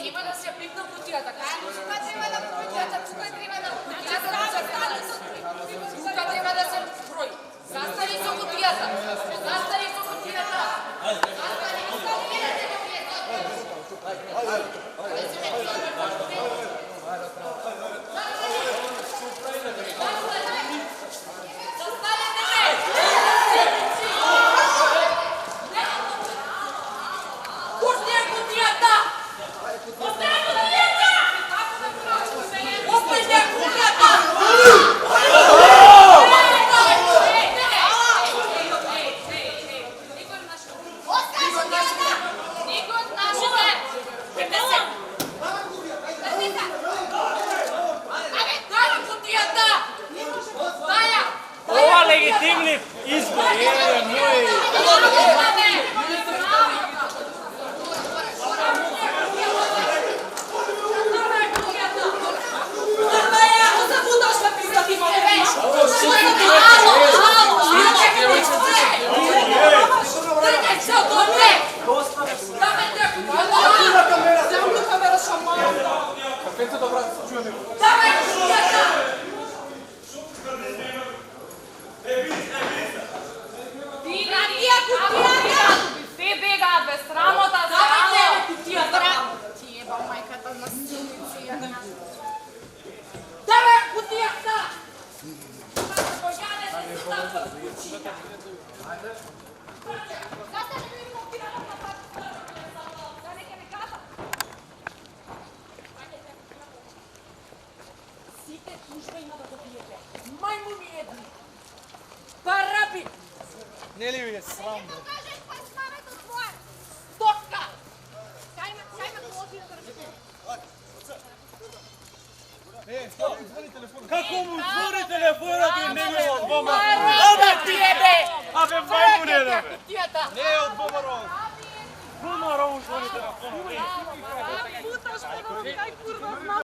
нема да се пипна кутијата. Тука треба да кутијата, тука треба да кутијата да се стане. Тука треба да се брои. Застави со кутијата. Застави со кутијата. Легитимни избори, мои. Не ли ви е срам, бе? Како му отвори телефонот и не го одбомар? Абе, ти е, бе! Абе, мајмуне, бе! Не е одбомар.